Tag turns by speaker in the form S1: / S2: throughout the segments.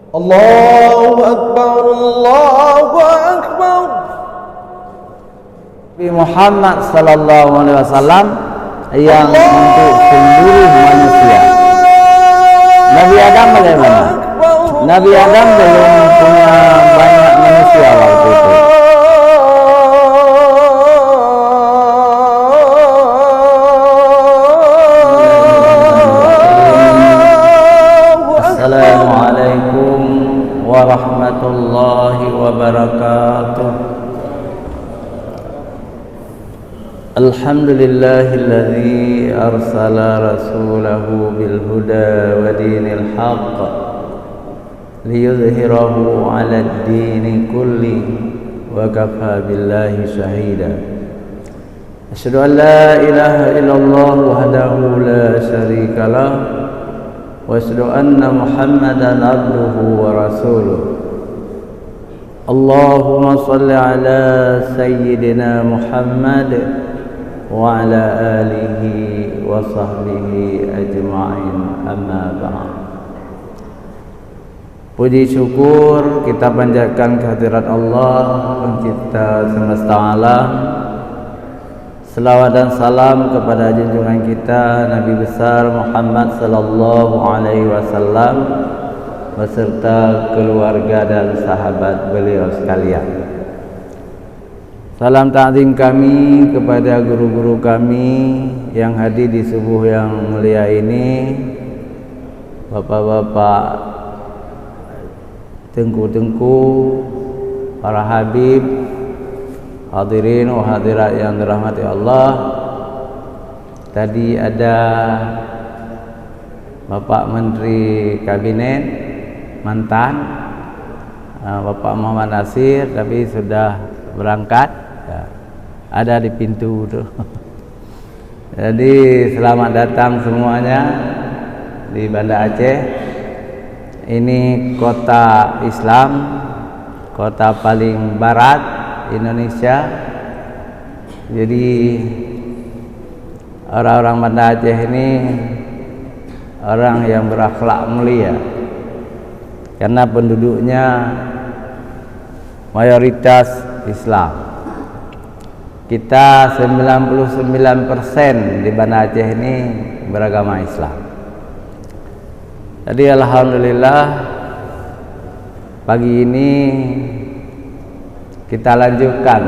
S1: Allahu Akbar, Allahu Akbar.
S2: Nabi Muhammad sallallahu alaihi wasallam yang untuk seluruh manusia. Nabi Adam bagaimana? Nabi Adam belum punya banyak manusia waktu itu. Assalamualaikum warahmatullahi wabarakatuh. Alhamdulillahilladzi arsala rasulahu bil huda wa dinil haqq liyudhhirahu 'alad dini kulli wa kafa billahi shahida. Asyhadu an la ilaha illallah wahdahu la syarika lah wa asyhadu anna Muhammadan abduhu wa rasuluh. Allahumma shalli ala sayyidina Muhammad wa ala alihi wa sahbihi ajma'in, amma ba'd. Puji syukur kita panjatkan kehadirat Allah pencipta semesta alam. Selawat dan salam kepada junjungan kita Nabi besar Muhammad sallallahu alaihi wasallam beserta keluarga dan sahabat beliau sekalian. Salam ta'zim kami kepada guru-guru kami yang hadir di subuh yang mulia ini, bapak-bapak, tengku-tengku, para habib, hadirin wa hadirat yang dirahmati Allah. Tadi ada Bapak Menteri Kabinet mantan, Bapak Muhammad Nasir, tapi sudah berangkat. Ada di pintu tuh. Jadi selamat datang semuanya di Banda Aceh. Ini kota Islam, kota paling barat Indonesia. Jadi orang-orang Banda Aceh ini orang yang berakhlak mulia, karena penduduknya mayoritas Islam. Kita 99% di Banda Aceh ini beragama Islam. Jadi alhamdulillah pagi ini kita lanjutkan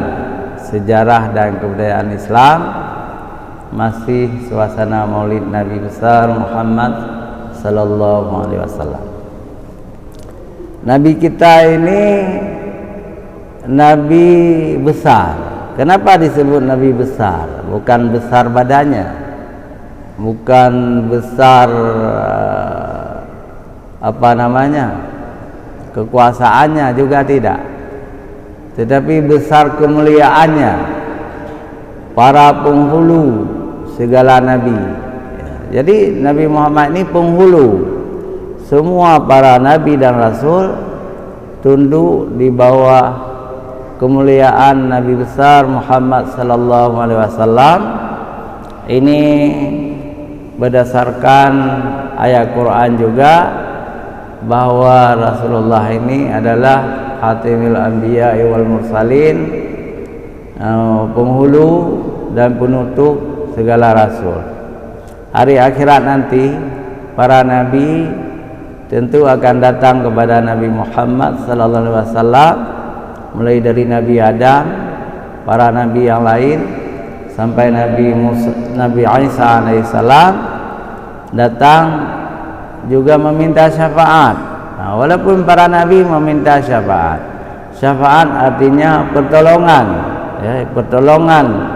S2: sejarah dan kebudayaan Islam, masih suasana Maulid Nabi besar Muhammad sallallahu alaihi wasallam. Nabi kita ini Nabi besar. Kenapa disebut Nabi besar? Bukan besar badannya, bukan besar kekuasaannya juga tidak, tetapi besar kemuliaannya, para penghulu segala nabi. Jadi Nabi Muhammad ini penghulu, semua para nabi dan rasul tunduk di bawah kemuliaan Nabi besar Muhammad sallallahu alaihi wasallam. Ini berdasarkan ayat Quran juga, bahwa Rasulullah ini adalah Khatimul Anbiya wal Mursalin, penghulu dan penutup segala rasul. Hari akhirat nanti para nabi tentu akan datang kepada Nabi Muhammad sallallahu alaihi wasallam, mulai dari Nabi Adam, para nabi yang lain, sampai Nabi Isa alaihissalam datang juga meminta syafaat. Nah, walaupun para nabi meminta syafaat, syafaat artinya pertolongan, ya, pertolongan.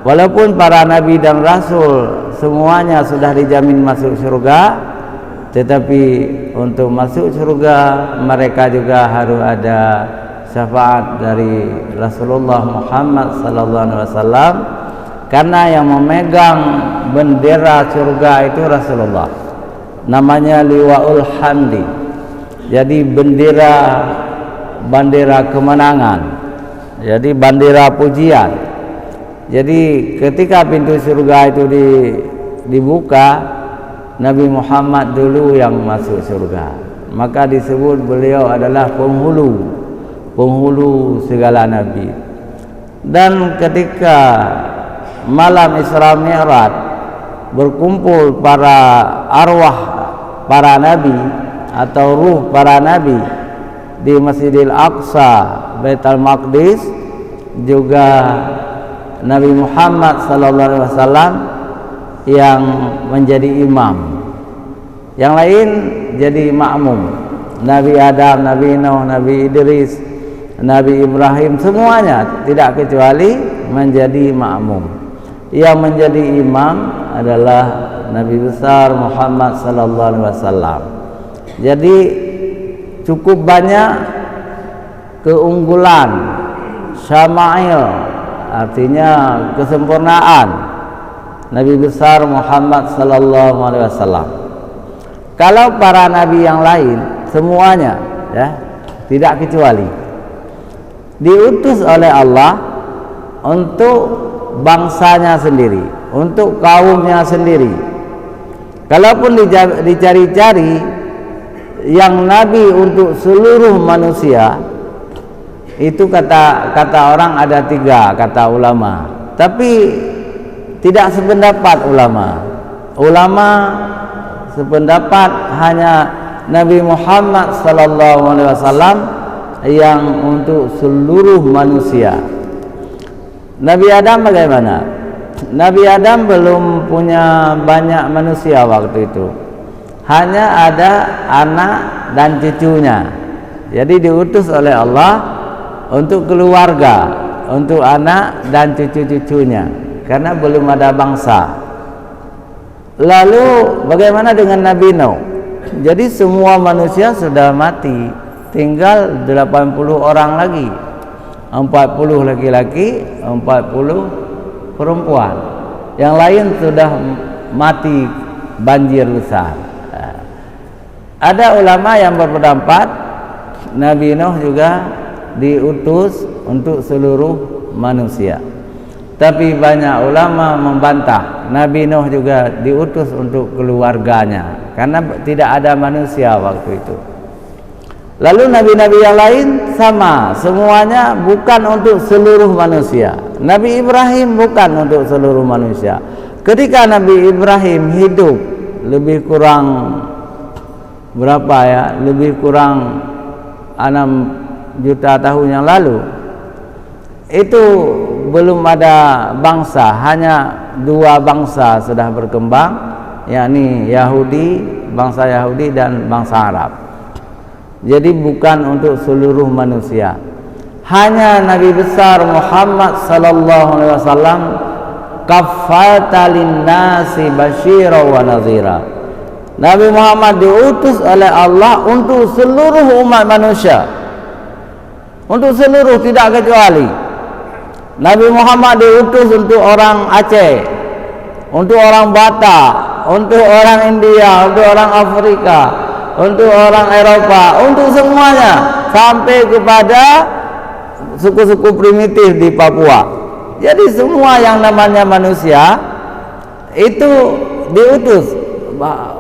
S2: Walaupun para nabi dan rasul semuanya sudah dijamin masuk surga, tetapi untuk masuk surga mereka juga harus ada syafaat dari Rasulullah Muhammad sallallahu alaihi wasallam, karena yang memegang bendera surga itu Rasulullah. Namanya Liwaul Hamdi. Jadi bendera kemenangan. Jadi bendera pujian. Jadi ketika pintu surga itu dibuka, Nabi Muhammad dulu yang masuk surga. maka disebut beliau adalah penghulu segala nabi. Dan ketika malam Isra Mi'raj berkumpul para arwah para nabi atau ruh para nabi di Masjidil Aqsa, Baitul Maqdis, juga Nabi Muhammad sallallahu alaihi wasallam yang menjadi imam, yang lain jadi makmum. Nabi Adam, Nabi Nuh, Nabi Idris, Nabi Ibrahim, semuanya tidak kecuali menjadi makmum. Yang menjadi imam adalah Nabi besar Muhammad sallallahu alaihi wasallam. Jadi cukup banyak keunggulan, syama'il, artinya kesempurnaan Nabi besar Muhammad sallallahu alaihi wasallam. Kalau para nabi yang lain semuanya, ya, tidak kecuali diutus oleh Allah untuk bangsanya sendiri, untuk kaumnya sendiri. Kalaupun dicari-cari yang nabi untuk seluruh manusia, itu kata orang ada 3, kata ulama. Tapi tidak sependapat ulama. Ulama sependapat hanya Nabi Muhammad sallallahu alaihi wasallam yang untuk seluruh manusia. Nabi Adam bagaimana? Nabi Adam belum punya banyak manusia waktu itu. Hanya ada anak dan cucunya. Jadi diutus oleh Allah untuk keluarga, untuk anak dan cucu-cucunya, karena belum ada bangsa. Lalu bagaimana dengan Nabi Nuh? Jadi semua manusia sudah mati, tinggal 80 orang lagi, 40 laki-laki, 40 perempuan. Yang lain sudah mati banjir besar. Ada ulama yang berpendapat Nabi Nuh juga diutus untuk seluruh manusia. Tapi banyak ulama membantah Nabi Nuh juga diutus untuk keluarganya, karena tidak ada manusia waktu itu. Lalu nabi-nabi yang lain sama, semuanya bukan untuk seluruh manusia. Nabi Ibrahim bukan untuk seluruh manusia. Ketika Nabi Ibrahim hidup lebih kurang berapa ya? Lebih kurang 6 juta tahun yang lalu, itu belum ada bangsa, hanya 2 bangsa sudah berkembang, yakni Yahudi, bangsa Yahudi dan bangsa Arab. Jadi bukan untuk seluruh manusia. Hanya Nabi besar Muhammad sallallahu alaihi wasallam kaffata linnasi basyira wa nadhira. Nabi Muhammad diutus oleh Allah untuk seluruh umat manusia, untuk seluruh, tidak kecuali. Nabi Muhammad diutus untuk orang Aceh, untuk orang Batak, untuk orang India, untuk orang Afrika, untuk orang Eropa, untuk semuanya, sampai kepada suku-suku primitif di Papua. Jadi semua yang namanya manusia itu diutus,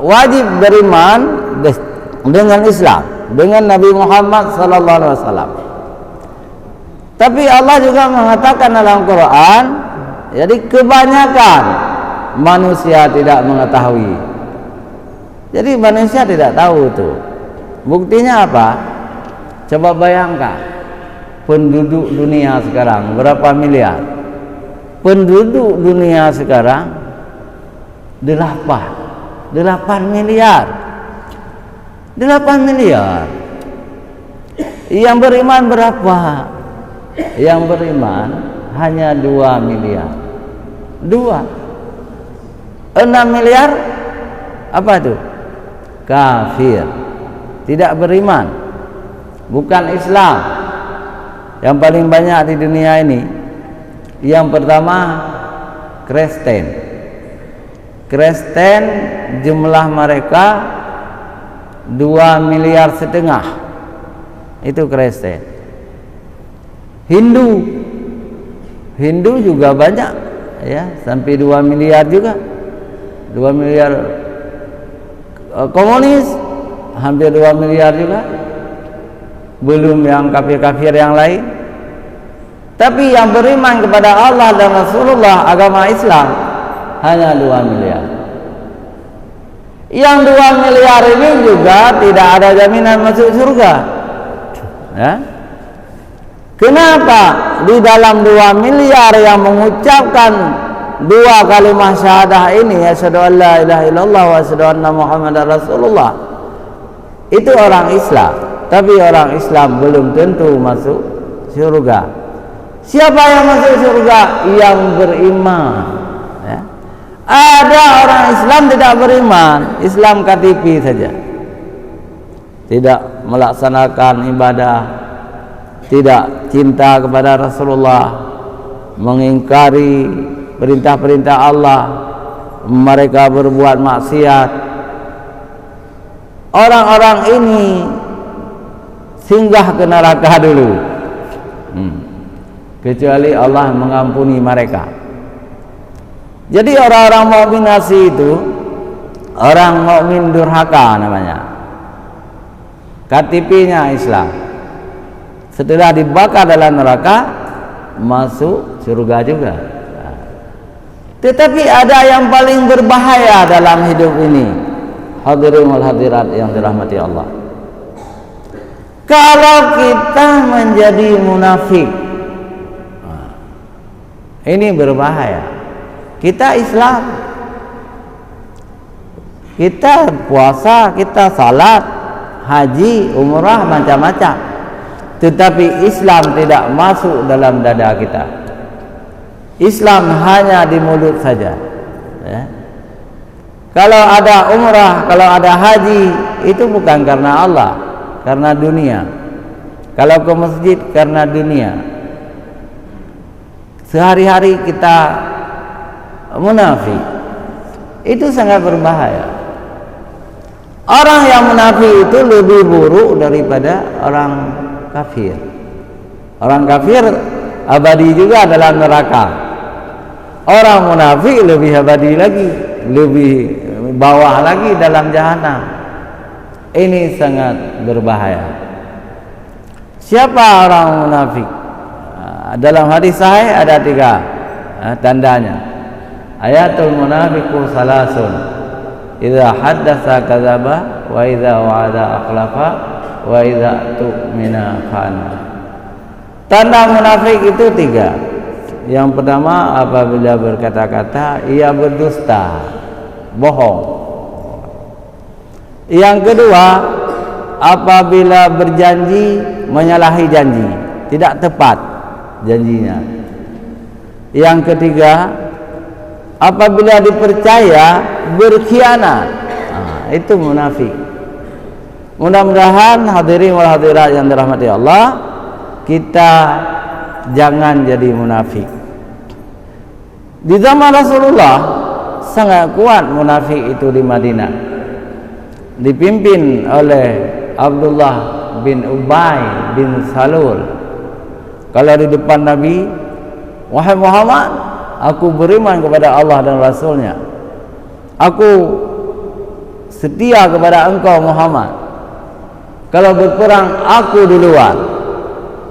S2: wajib beriman dengan Islam, dengan Nabi Muhammad sallallahu alaihi wasallam. Tapi Allah juga mengatakan dalam Quran, jadi kebanyakan manusia tidak mengetahui. Jadi manusia tidak tahu itu. Buktinya apa? Coba bayangkan, penduduk dunia sekarang berapa miliar? Penduduk dunia sekarang 8 miliar. 8 miliar. Yang beriman berapa? Yang beriman hanya 2 miliar. 6 miliar apa itu? Kafir, tidak beriman, bukan Islam. Yang paling banyak di dunia ini, yang pertama Kristen. Kristen jumlah mereka 2,5 miliar, itu Kristen. Hindu juga banyak, ya, sampai 2 miliar juga. 2 miliar. Komunis hampir 2 miliar juga, belum yang kafir-kafir yang lain. Tapi yang beriman kepada Allah dan Rasulullah, agama Islam, hanya 2 miliar. Yang 2 miliar ini juga tidak ada jaminan masuk surga, ya. Kenapa di dalam 2 miliar yang mengucapkan 2 kalimat syahadah ini, asyhadu an la ilaha illallah wa asyhadu anna muhammadar rasulullah, itu orang Islam, tapi orang Islam belum tentu masuk surga. Siapa yang masuk surga? Yang beriman, ya. Ada orang Islam tidak beriman, Islam KTP saja, tidak melaksanakan ibadah, tidak cinta kepada Rasulullah, mengingkari perintah-perintah Allah, mereka berbuat maksiat. Orang-orang ini singgah ke neraka dulu, kecuali Allah mengampuni mereka. Jadi orang-orang mukmin asli itu orang mukmin durhaka namanya, KTP-nya Islam. Setelah dibakar dalam neraka, masuk surga juga. Tetapi ada yang paling berbahaya dalam hidup ini, hadirin wal hadirat yang dirahmati Allah. Kalau kita menjadi munafik, ini berbahaya. Kita Islam, kita puasa, kita salat, haji, umrah, macam-macam, tetapi Islam tidak masuk dalam dada kita. Islam hanya di mulut saja, ya. Kalau ada umrah, kalau ada haji, itu bukan karena Allah, karena dunia. Kalau ke masjid, karena dunia. Sehari-hari kita munafik, itu sangat berbahaya. Orang yang munafik itu lebih buruk daripada orang kafir. Orang kafir abadi juga dalam neraka. Orang munafik lebih abadi lagi, lebih bawah lagi dalam jahanam. Ini sangat berbahaya. Siapa orang munafik? Dalam hadis sahih ada 3 tandanya. Ayatul munafiqu salasun, idza haddatsa kadzaba, wa idza wa'ada akhlafa, wa idza tu'mina khana. Tanda munafik itu 3. Yang pertama, apabila berkata-kata ia berdusta, bohong. Yang kedua, apabila berjanji menyalahi janji, tidak tepat janjinya. Yang ketiga, apabila dipercaya berkhianat. Itu munafik. Mudah-mudahan hadirin wal hadirat yang dirahmati Allah, kita jangan jadi munafik. Di zaman Rasulullah sangat kuat munafik itu di Madinah, dipimpin oleh Abdullah bin Ubay bin Salul. Kalau di depan Nabi, wahai Muhammad, aku beriman kepada Allah dan Rasulnya, aku setia kepada engkau Muhammad. Kalau berperang, aku duluan.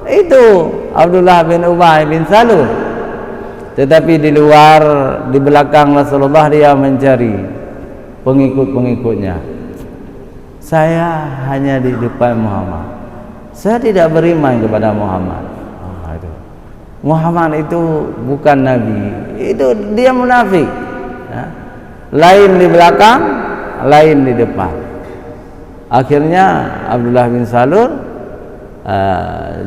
S2: Itu Abdullah bin Ubay bin Salul. Tetapi di luar, di belakang Rasulullah, dia mencari pengikut-pengikutnya. Saya hanya di depan Muhammad, saya tidak beriman kepada Muhammad. Muhammad itu bukan Nabi, itu dia munafik, ya. Lain di belakang, lain di depan. Akhirnya Abdullah bin Salul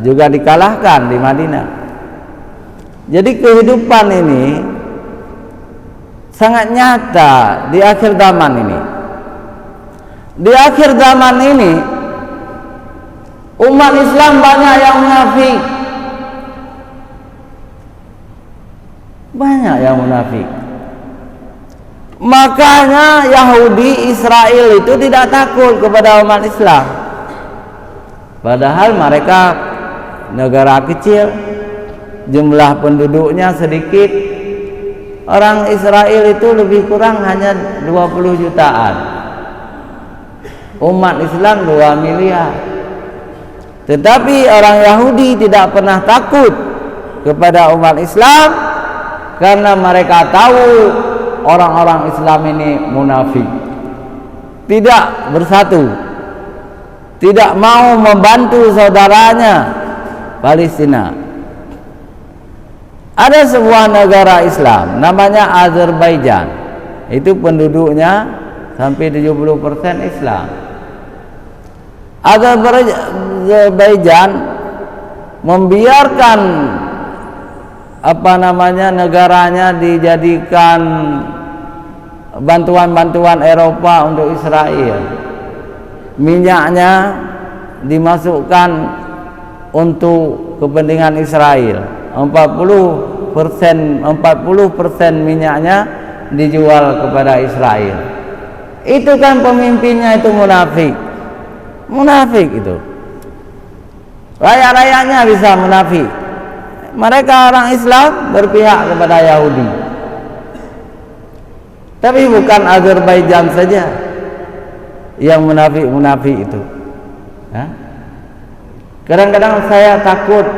S2: juga dikalahkan di Madinah. Jadi kehidupan ini sangat nyata di akhir zaman ini. Di akhir zaman ini umat Islam banyak yang munafik. Banyak yang munafik. Makanya Yahudi Israel itu tidak takut kepada umat Islam. Padahal mereka negara kecil, jumlah penduduknya sedikit. Orang Israel itu lebih kurang hanya 20 jutaan. umat Islam 2 miliar. Tetapi orang Yahudi tidak pernah takut kepada umat Islam karena mereka tahu orang-orang Islam ini munafik, tidak bersatu, tidak mau membantu saudaranya Palestina. Ada sebuah negara Islam namanya Azerbaijan. Itu penduduknya sampai 70% Islam. Azerbaijan membiarkan negaranya dijadikan bantuan-bantuan Eropa untuk Israel. Minyaknya dimasukkan untuk kepentingan Israel. 40% minyaknya dijual kepada Israel. Itu kan pemimpinnya itu munafik. Munafik itu. Rakyat-rakyatnya bisa munafik. Mereka orang Islam berpihak kepada Yahudi. Tapi bukan Azerbaijan saja yang munafik-munafik itu. Kadang-kadang saya takut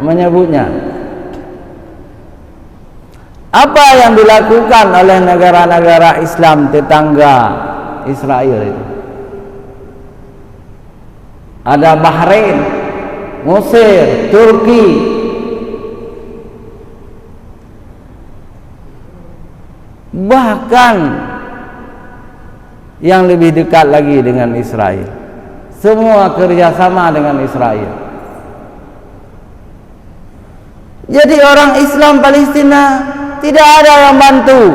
S2: menyebutnya. Apa yang dilakukan oleh negara-negara Islam tetangga Israel itu? Ada Bahrain, Mesir, Turki, bahkan yang lebih dekat lagi dengan Israel. Semua kerjasama dengan Israel. Jadi orang Islam Palestina tidak ada yang bantu.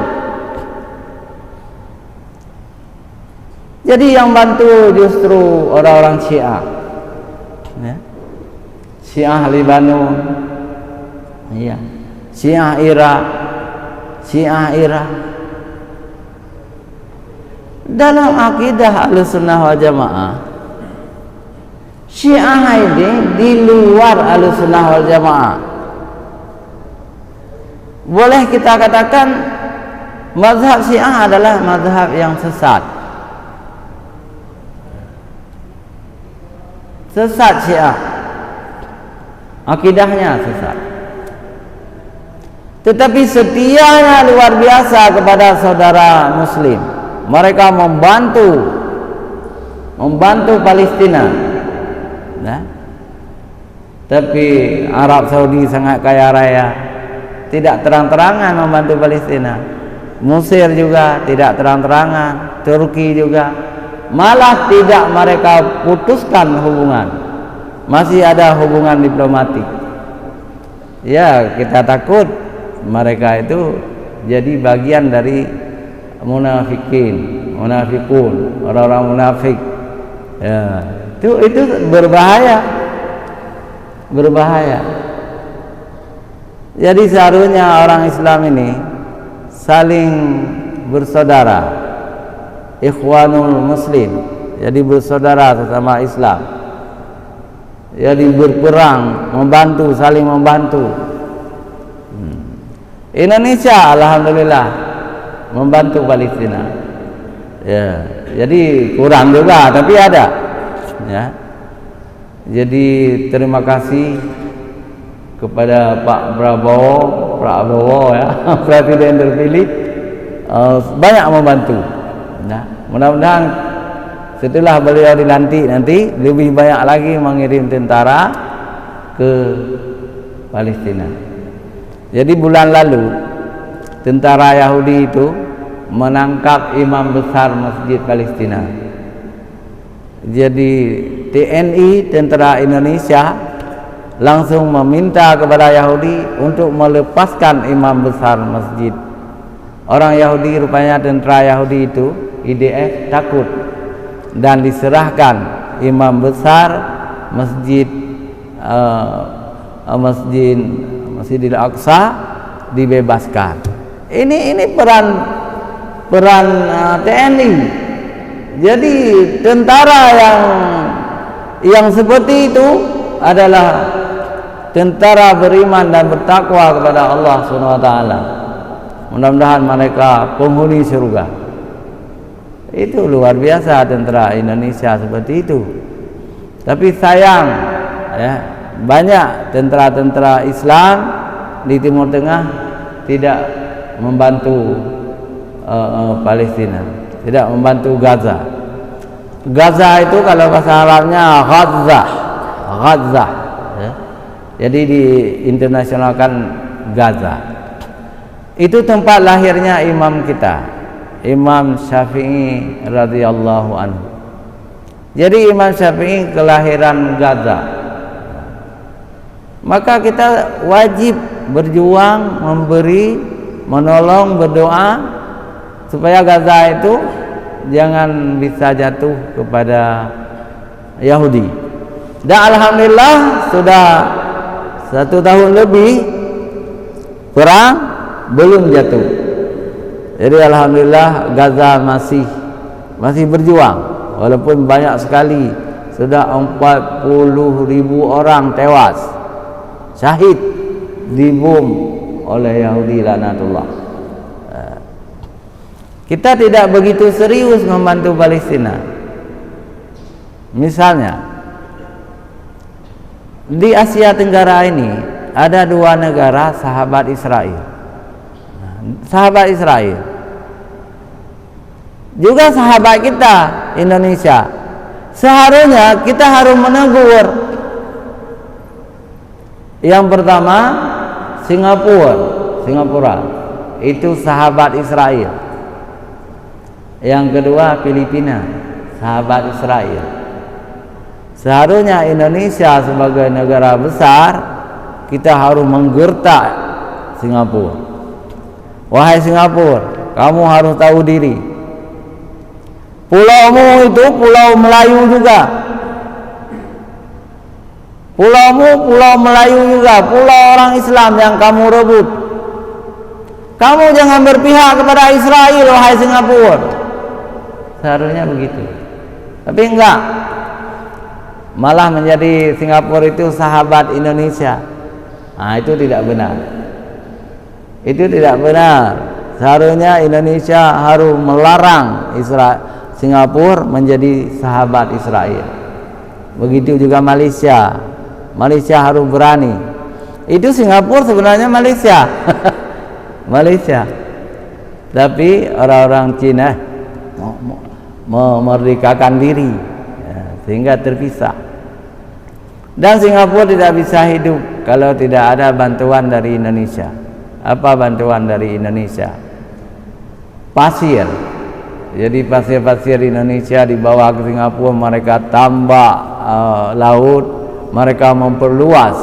S2: Jadi yang bantu justru orang-orang Syiah, Syiah Lebanon, Syiah Irak, Syiah Iran. Dalam akidah Ahlussunnah wal Jamaah, Syiah ini di luar Ahlussunnah wal Jamaah. Boleh kita katakan mazhab Syiah adalah mazhab yang sesat. Sesat Syiah, akidahnya sesat. Tetapi setianya luar biasa kepada saudara Muslim. Mereka membantu Palestina. Tapi Arab Saudi sangat kaya raya, tidak terang-terangan membantu Palestina. Mesir juga tidak terang-terangan, Turki juga, malah tidak mereka putuskan hubungan, masih ada hubungan diplomatik. Ya, kita takut mereka itu jadi bagian dari munafikun, orang-orang munafik. Ya, itu berbahaya. Jadi seharusnya orang Islam ini saling bersaudara, ikhwanul muslim, jadi bersaudara sesama Islam. Jadi berperang, saling membantu. Indonesia alhamdulillah membantu Palestina. Ya, jadi kurang juga tapi ada. Ya. Jadi terima kasih kepada Pak Prabowo ya, Presiden terpilih, banyak membantu. Nah, mudah-mudahan setelah beliau dilantik nanti lebih banyak lagi mengirim tentara ke Palestina. Jadi bulan lalu tentara Yahudi itu menangkap imam besar Masjid Palestina. Jadi TNI, tentara Indonesia, langsung meminta kepada Yahudi untuk melepaskan imam besar masjid. Orang Yahudi, rupanya tentara Yahudi itu, IDF, takut dan diserahkan imam besar Masjidil Aqsa dibebaskan. Ini peran TNI. Jadi tentara yang seperti itu adalah tentara beriman dan bertakwa kepada Allah Subhanahu wa taala. Mudah-mudahan mereka penghuni surga. Itu luar biasa tentara Indonesia seperti itu. Tapi sayang ya, banyak tentara-tentara Islam di Timur Tengah tidak membantu Palestina, tidak membantu Gaza. Gaza itu kalau bahasa Arabnya Gaza ya. Jadi diinternasionalkan Gaza. Itu tempat lahirnya imam kita, Imam Syafi'i radhiyallahu anhu. Jadi Imam Syafi'i kelahiran Gaza. Maka kita wajib berjuang, memberi, menolong, berdoa supaya Gaza itu jangan bisa jatuh kepada Yahudi. Dan alhamdulillah sudah 1 tahun lebih perang belum jatuh. Jadi alhamdulillah Gaza masih berjuang, walaupun banyak sekali, sudah 40.000 orang tewas, syahid dibom oleh Yahudi laknatullah. Kita tidak begitu serius membantu Palestina. Misalnya di Asia Tenggara ini ada 2 negara sahabat Israel. Sahabat Israel juga sahabat kita Indonesia. Seharusnya kita harus menegur. Yang pertama Singapura itu sahabat Israel. Yang kedua Filipina, sahabat Israel. Seharusnya Indonesia sebagai negara besar, kita harus menggertak Singapura. Wahai Singapura, kamu harus tahu diri. Pulaumu itu pulau Melayu juga. Pulaumu pulau Melayu juga, pulau orang Islam yang kamu rebut. Kamu jangan berpihak kepada Israel, wahai Singapura. Seharusnya begitu. Tapi enggak. Malah menjadi Singapura itu sahabat Indonesia. Nah, itu tidak benar. Itu tidak benar. Seharusnya Indonesia harus melarang Singapura menjadi sahabat Israel. Begitu juga Malaysia. Malaysia harus berani. Itu Singapura sebenarnya Malaysia. Malaysia. Tapi orang-orang Cina memerdekakan diri ya, sehingga terpisah. Dan Singapura tidak bisa hidup kalau tidak ada bantuan dari Indonesia. Apa bantuan dari Indonesia? Pasir. Jadi pasir-pasir Indonesia dibawa ke Singapura, mereka tambah laut, mereka memperluas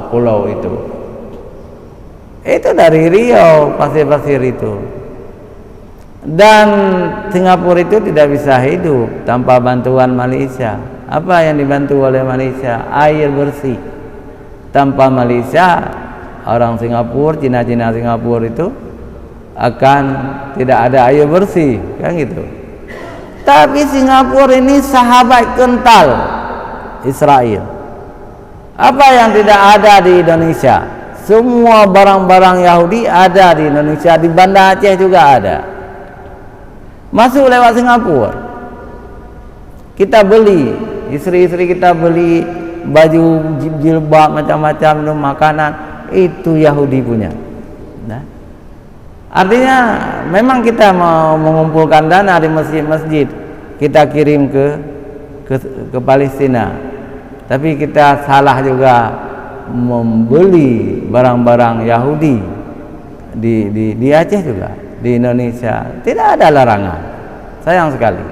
S2: pulau itu. Itu dari Riau pasir-pasir itu. Dan Singapura itu tidak bisa hidup tanpa bantuan Malaysia. Apa yang dibantu oleh Malaysia? Air bersih. Tanpa Malaysia, orang Singapura, Cina-Cina Singapura itu akan tidak ada air bersih, kan gitu. Tapi Singapura ini sahabat kental Israel. Apa yang tidak ada di Indonesia? Semua barang-barang Yahudi ada di Indonesia, di Banda Aceh juga ada. Masuk lewat Singapura. Kita beli, istri-istri kita beli baju jilbab macam-macam, makanan, itu Yahudi punya. Nah, artinya memang kita mau mengumpulkan dana di masjid-masjid, kita kirim ke Palestina. Tapi kita salah juga membeli barang-barang Yahudi di Aceh juga, di Indonesia. Tidak ada larangan. Sayang sekali.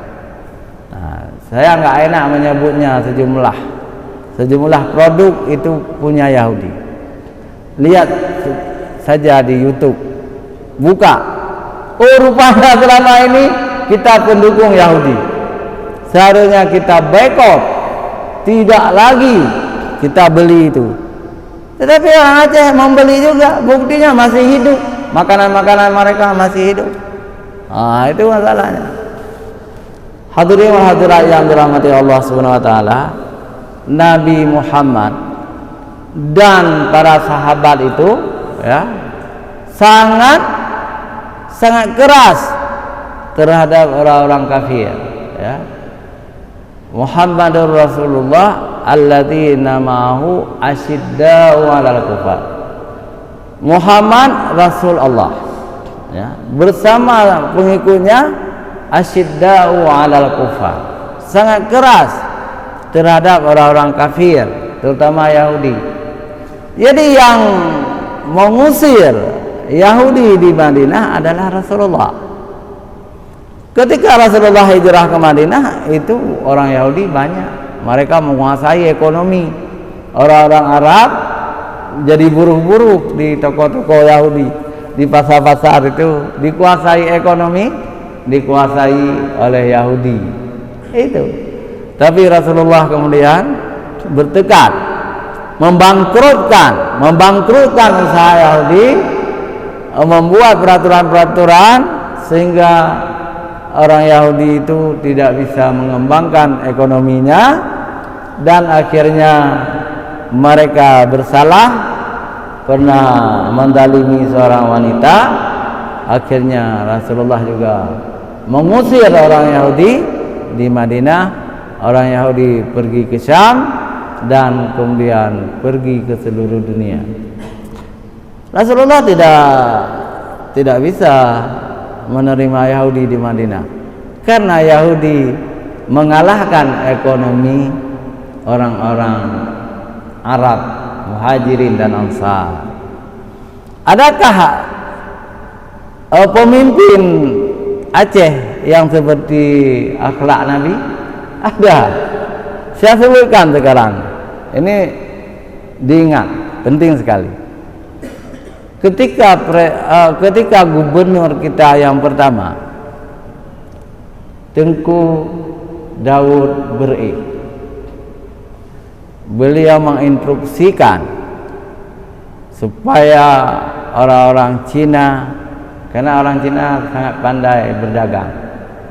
S2: Nah, saya nggak enak menyebutnya sejumlah produk itu punya Yahudi. Lihat saja di YouTube, buka. Oh, rupanya selama ini kita pendukung Yahudi. Seharusnya kita boikot, tidak lagi kita beli itu. Tetapi orang Aceh membeli juga, buktinya masih hidup, makanan-makanan mereka masih hidup. Nah, itu masalahnya. Hadirin wa hadirat yang dirahmati Allah Subhanahu wa taala, Nabi Muhammad dan para sahabat itu sangat keras terhadap orang-orang kafir, ya. Muhammadur Rasulullah alladzina ma'ahu asyidda'u 'alal kufar. Muhammad Rasul Allah, ya, bersama pengikutnya asyidda'u 'alal kufar, sangat keras terhadap orang-orang kafir, terutama Yahudi. Jadi yang mengusir Yahudi di Madinah adalah Rasulullah. Ketika Rasulullah hijrah ke Madinah, itu orang Yahudi banyak, mereka menguasai ekonomi. Orang-orang Arab jadi buruh-buruh di toko-toko Yahudi, di pasar-pasar itu dikuasai ekonomi, dikuasai oleh Yahudi. Itu. Tapi Rasulullah kemudian bertekad membangkrutkan usaha Yahudi, membuat peraturan-peraturan sehingga orang Yahudi itu tidak bisa mengembangkan ekonominya, dan akhirnya mereka bersalah, pernah menzalimi seorang wanita. Akhirnya Rasulullah juga mengusir orang Yahudi di Madinah. Orang Yahudi pergi ke Syam dan kemudian pergi ke seluruh dunia. Rasulullah tidak bisa menerima Yahudi di Madinah karena Yahudi mengalahkan ekonomi orang-orang Arab, Muhajirin dan Ansar. Adakah pemimpin Aceh yang seperti akhlak Nabi? Ada. Saya sebutkan sekarang. Ini diingat, penting sekali. Ketika gubernur kita yang pertama, Tengku Daud Beri, beliau menginstruksikan supaya orang-orang Cina, karena orang Cina sangat pandai berdagang,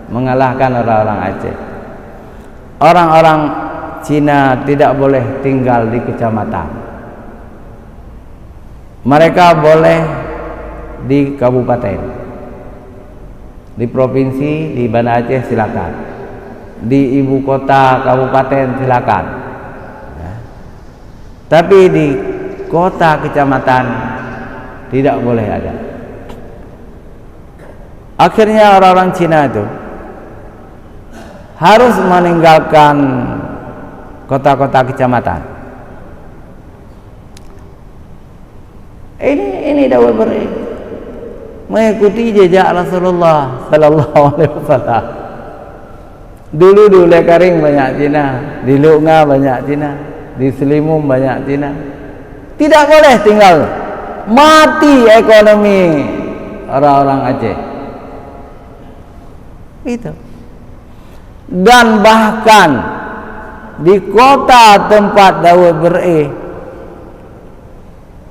S2: mengalahkan orang-orang Aceh. Orang-orang Cina tidak boleh tinggal di kecamatan, mereka boleh di kabupaten, di provinsi, di Banda Aceh silakan, di ibu kota kabupaten silakan, ya. Tapi di kota kecamatan tidak boleh ada. Akhirnya orang-orang Cina itu harus meninggalkan kota-kota kecamatan. Ini Daud Beri mengikuti jejak Rasulullah sallallahu alaihi wasallam. Dulu di Lekaring banyak Cina, di Lunga banyak Cina, di Selimum banyak Cina. Tidak boleh tinggal, mati ekonomi orang-orang Aceh. Itu. Dan bahkan di kota tempat Daud Beri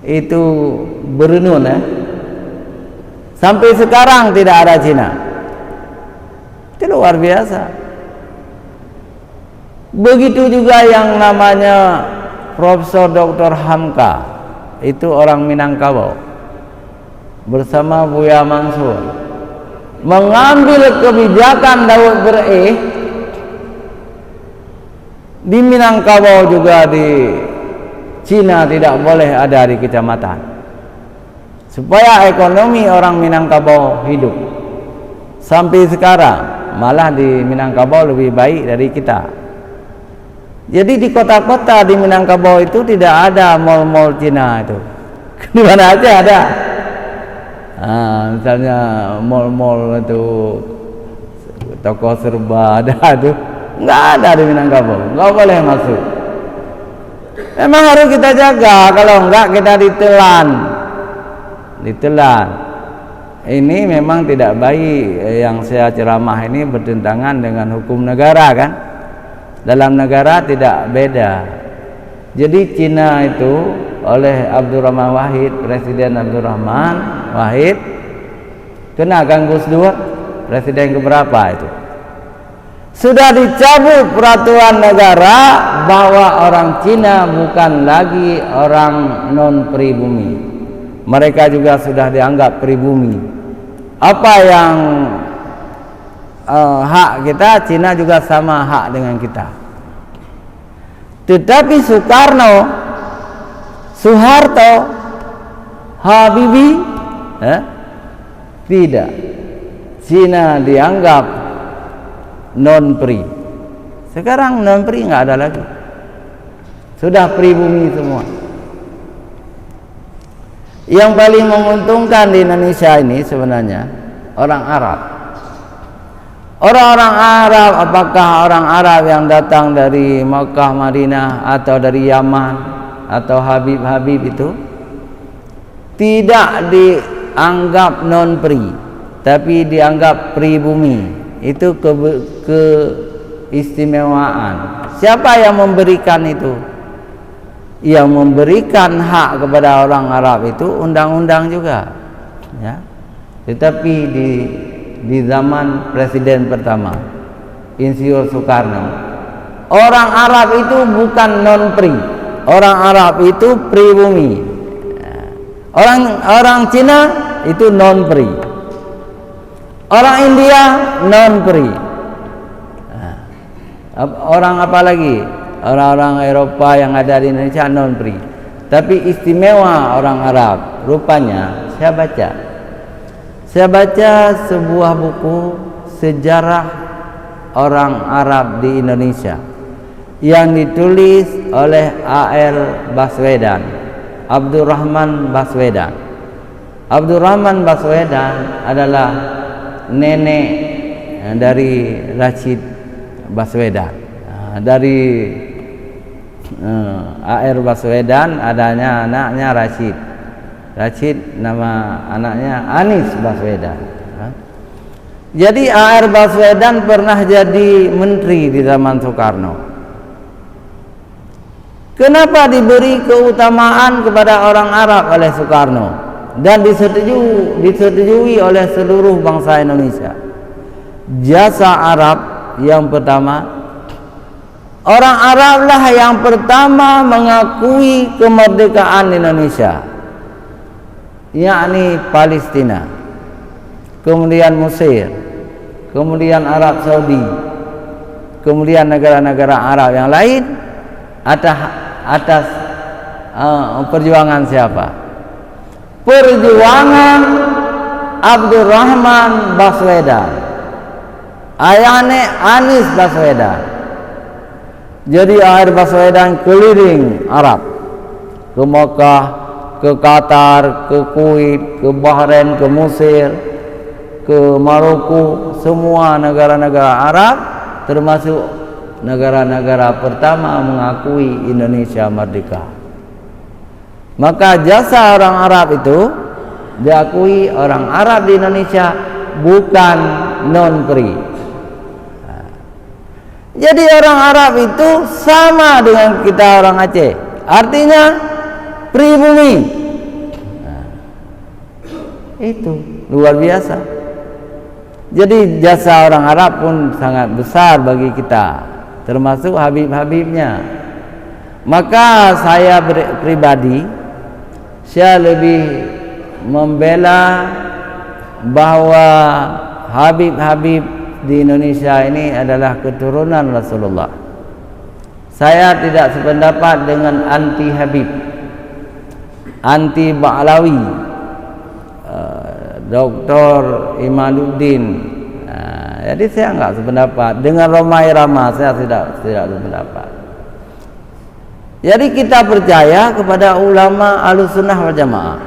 S2: itu Brunei, ya, sampai sekarang tidak ada Cina. Itu luar biasa. Begitu juga yang namanya Profesor Dr. Hamka, itu orang Minangkabau, bersama Buya Mansur mengambil kebijakan Daud Beri di Minangkabau, juga di Cina tidak boleh ada di kecamatan, supaya ekonomi orang Minangkabau hidup. Sampai sekarang malah di Minangkabau lebih baik dari kita. Jadi di kota-kota di Minangkabau itu tidak ada mal-mal Cina itu. Di mana aja ada. Misalnya mal-mal itu, toko serba ada itu, nggak ada di Minangkabau, nggak boleh masuk. Memang harus kita jaga, kalau enggak kita ditelan. Ini memang tidak baik. Yang saya ceramah ini bertentangan dengan hukum negara, kan? Dalam negara tidak beda. Jadi Cina itu oleh Abdurrahman Wahid, Presiden Abdurrahman Wahid, kena Gus Dur, presiden keberapa itu, sudah dicabut peraturan negara bahwa orang Cina bukan lagi orang non pribumi. Mereka juga sudah dianggap pribumi. Apa yang hak kita, Cina juga sama hak dengan kita. Tetapi Soeharto, Habibie, tidak. Cina dianggap non-pri. Sekarang non-pri nggak ada lagi. Sudah pribumi semua. Yang paling menguntungkan di Indonesia ini sebenarnya orang Arab. Orang-orang Arab, apakah orang Arab yang datang dari Makkah, Madinah, atau dari Yaman, atau Habib-Habib itu tidak dianggap non-pri, tapi dianggap pribumi. Itu keistimewaan. Siapa yang memberikan itu? Yang memberikan hak kepada orang Arab itu undang-undang juga, ya. Tetapi di zaman Presiden pertama, Insinyur Soekarno, orang Arab itu bukan non-pri, orang Arab itu pribumi. Orang Cina itu non-pri, orang India non-pri, orang apa lagi? Orang-orang Eropa yang ada di Indonesia non-pri. Tapi istimewa orang Arab, rupanya saya baca sebuah buku sejarah orang Arab di Indonesia yang ditulis oleh A.R. Baswedan, Abdurrahman Baswedan. Abdurrahman Baswedan adalah nenek dari Rashid Baswedan. Dari A.R. Baswedan adanya anaknya Rashid, nama anaknya Anis Baswedan. Jadi A.R. Baswedan pernah jadi menteri di zaman Soekarno. Kenapa diberi keutamaan kepada orang Arab oleh Soekarno dan disetujui oleh seluruh bangsa Indonesia? Jasa Arab yang pertama, orang Arablah yang pertama mengakui kemerdekaan Indonesia, yakni Palestina, kemudian Mesir, kemudian Arab Saudi, kemudian negara-negara Arab yang lain atas perjuangan siapa? Perjuangan Abdurrahman Baswedan, ayahnya Anis Baswedan. Jadi A.R. Baswedan keliling Arab, ke Makkah, ke Qatar, ke Kuwait, ke Bahrain, ke Mesir, ke Maroko, semua negara-negara Arab, termasuk negara-negara pertama mengakui Indonesia merdeka. Maka jasa orang Arab itu diakui orang Arab di Indonesia, bukan non-pri. Jadi orang Arab itu sama dengan kita orang Aceh, artinya pribumi. Itu luar biasa. Jadi jasa orang Arab pun sangat besar bagi kita, termasuk Habib-Habibnya. Maka saya pribadi, saya lebih membela bahwa Habib-Habib di Indonesia ini adalah keturunan Rasulullah. Saya tidak sependapat dengan anti Habib, anti Ba'lawi, Dr. Imaduddin. Jadi saya enggak sependapat dengan Romai Rama, saya tidak sependapat. Jadi kita percaya kepada ulama Ahlussunnah wal Jamaah.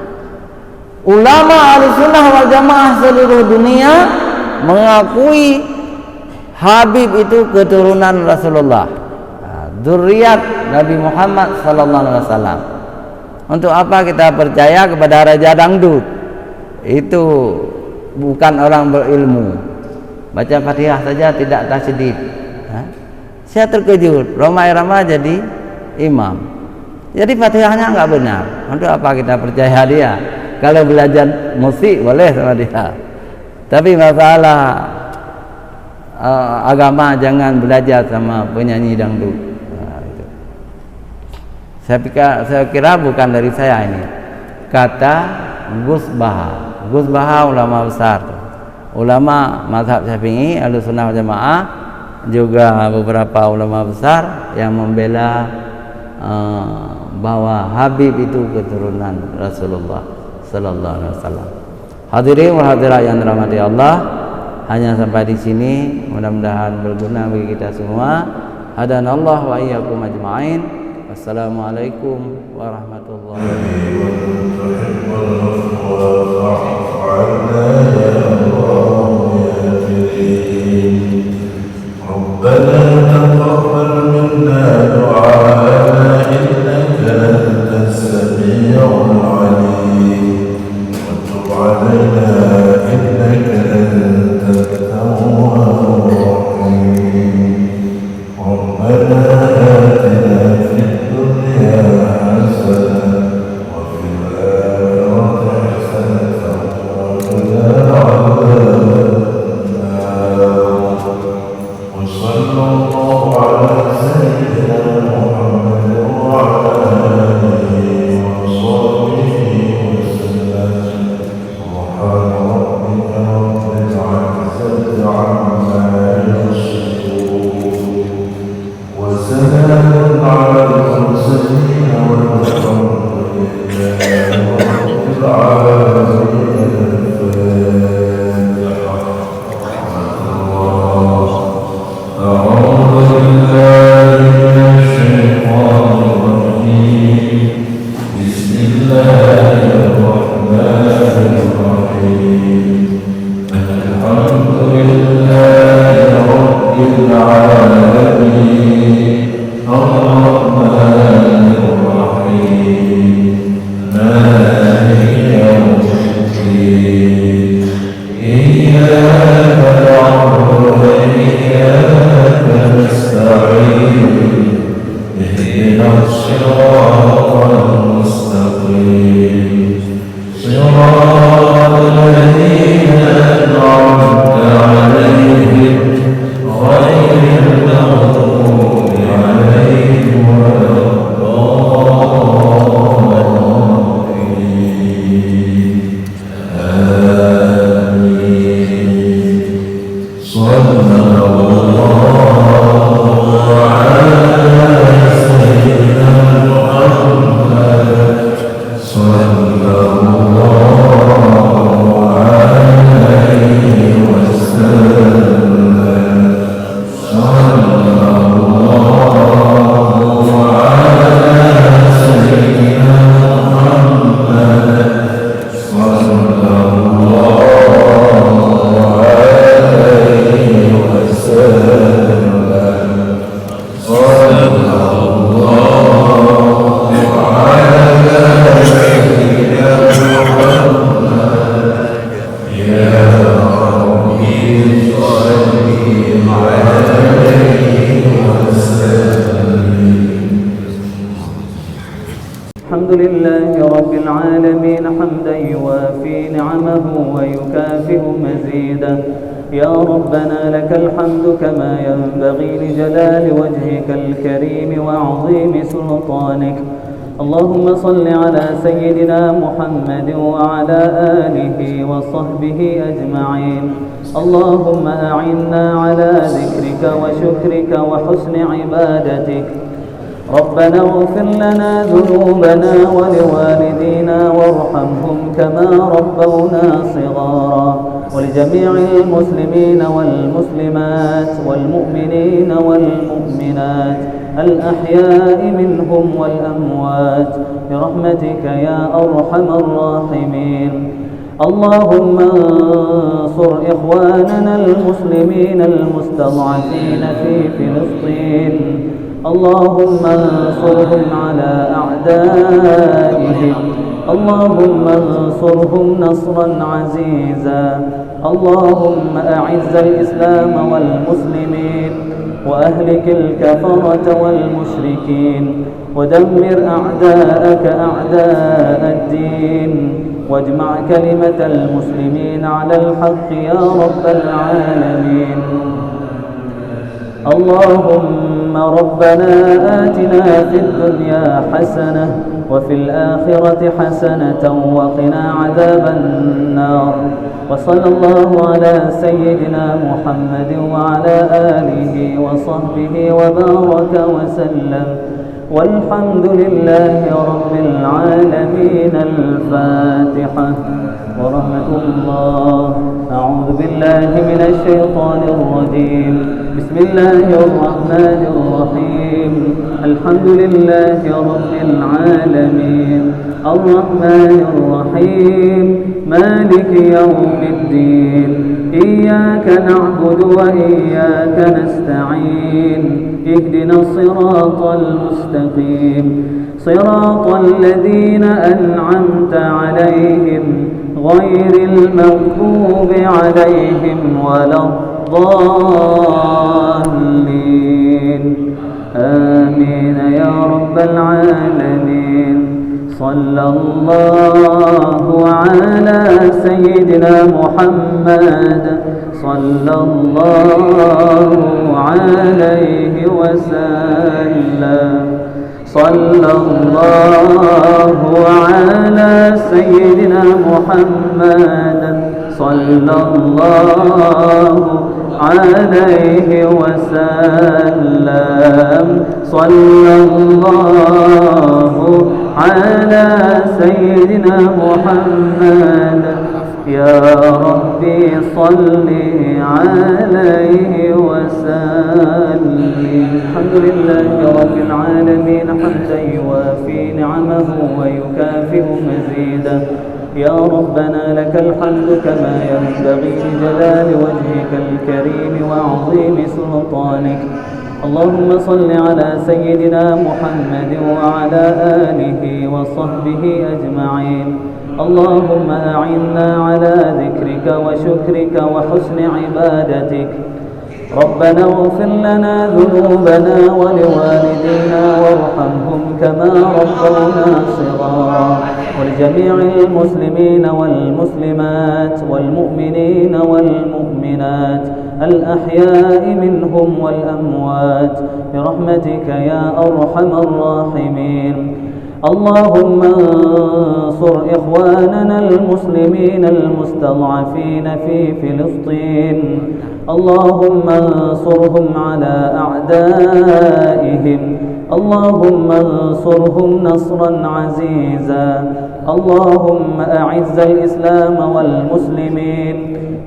S2: Ulama Ahlussunnah wal Jamaah seluruh dunia mengakui Habib itu keturunan Rasulullah, dzurriyyat Nabi Muhammad sallallahu alaihi wasallam. Untuk apa kita percaya kepada raja dangdut? Itu bukan orang berilmu. Baca Fatihah saja tidak tasydid. Saya terkejut, Romai Rama jadi imam. Jadi Fatihahnya enggak benar. Untuk apa kita percaya dia? Kalau belajar musik boleh sama dia. Tapi masalah agama jangan belajar sama penyanyi dangdut. Saya kira bukan dari saya ini. Kata Gus Baha ulama besar, ulama mazhab Syafi'i, Ahlussunnah wal Jamaah, juga beberapa ulama besar yang membela bahwa Habib itu keturunan Rasulullah sallallahu alaihi wasallam. Hadirin wa hadirat yang dirahmati Allah, hanya sampai di sini, mudah-mudahan berguna bagi kita semua. Hadanallahu wa iyyakum ajma'in. Wassalamualaikum warahmatullahi الحمد لله رب العالمين حمدا يوافي نعمه ويكافئ مزيده. يا ربنا لك الحمد كما ينبغي لجلال وجهك الكريم وعظيم سلطانك. اللهم صل على سيدنا محمد وعلى آله وصحبه أجمعين. اللهم أعنا على ذكرك وشكرك وحسن عبادتك. ربنا اغفر لنا ذنوبنا ولوالدينا وارحمهم كما ربونا صغارا، ولجميع المسلمين والمسلمات والمؤمنين والمؤمنات الأحياء منهم والأموات برحمتك يا أرحم الراحمين. اللهم انصر إخواننا المسلمين المستضعفين في فلسطين. اللهم انصرهم على أعدائهم. اللهم انصرهم نصرا عزيزا. اللهم أعز الإسلام والمسلمين وأهلك الكفرة والمشركين ودمر أعداءك أعداء الدين واجمع كلمة المسلمين على الحق يا رب العالمين. اللهم
S3: ربنا آتنا في الدنيا حسنة وفي الآخرة حسنة وقنا عذاب النار. وصلى الله على سيدنا محمد وعلى آله وصحبه وبارك وسلم، والحمد لله رب العالمين. الفاتحة. ورحمة الله. أعوذ بالله من الشيطان الرجيم. بسم الله الرحمن الرحيم. الحمد لله رب العالمين الرحمن الرحيم مالك يوم الدين. إياك نعبد وإياك نستعين. اهدنا الصراط المستقيم صراط الذين أنعمت عليهم غير المغضوب عليهم ولا الضالين. آمين يا رب العالمين. صلى الله على سيدنا محمد صلى الله عليه وسلم. صلى الله على سيدنا محمد صلى الله عليه وسلم. صلى الله على سيدنا محمد. يا ربي صل عليه وسلم. الحمد لله رب العالمين حمدا يوافي نعمه ويكافئ مزيدا. يا ربنا لك الحمد كما ينبغي لجلال وجهك الكريم وعظيم سلطانك. اللهم صل على سيدنا محمد وعلى آله وصحبه أجمعين. اللهم أعنا على ذكرك وشكرك وحسن عبادتك. ربنا اغفر لنا ذنوبنا ولوالدينا وارحمهم كما ربونا صغارا، ولجميع المسلمين والمسلمات والمؤمنين والمؤمنات الأحياء منهم والأموات برحمتك يا أرحم الراحمين. اللهم انصر إخواننا المسلمين المستضعفين في فلسطين. اللهم انصرهم على أعدائهم. اللهم انصرهم نصرا عزيزا. اللهم أعز الإسلام والمسلمين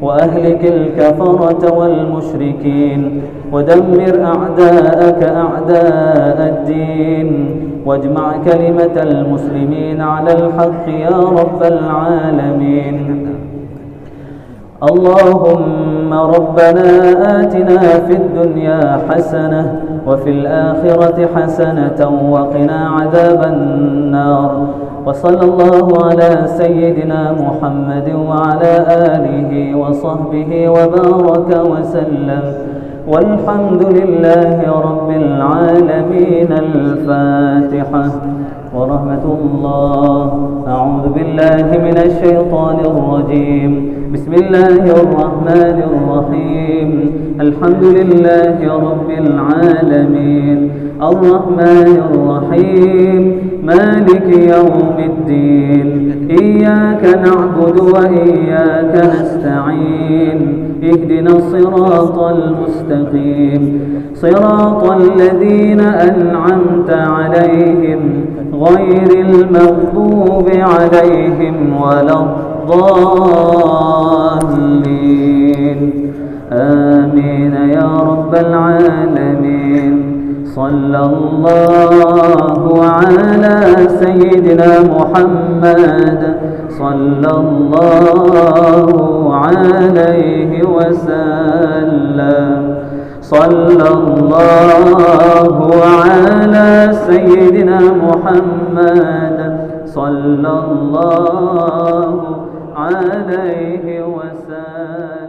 S3: وأهلك الكفرة والمشركين، ودمر أعداءك أعداء الدين، واجمع كلمة المسلمين على الحق يا رب العالمين. اللهم ربنا آتنا في الدنيا حسنة وفي الآخرة حسنة وقنا عذاب النار. وصلى الله على سيدنا محمد وعلى آله وصحبه وبارك وسلم، والحمد لله رب العالمين. الفاتحة. ورحمة الله. أعوذ بالله من الشيطان الرجيم. بسم الله الرحمن الرحيم. الحمد لله رب العالمين الرحمن الرحيم مالك يوم الدين. إياك نعبد وإياك نستعين. اهدنا الصراط المستقيم صراط الذين أنعمت عليهم غير المغضوب عليهم ولا الضالين. آمين يا رب العالمين. صلى الله على سيدنا محمد صلى الله عليه وسلم. صلى الله على سيدنا محمد صلى الله عليه وسلم.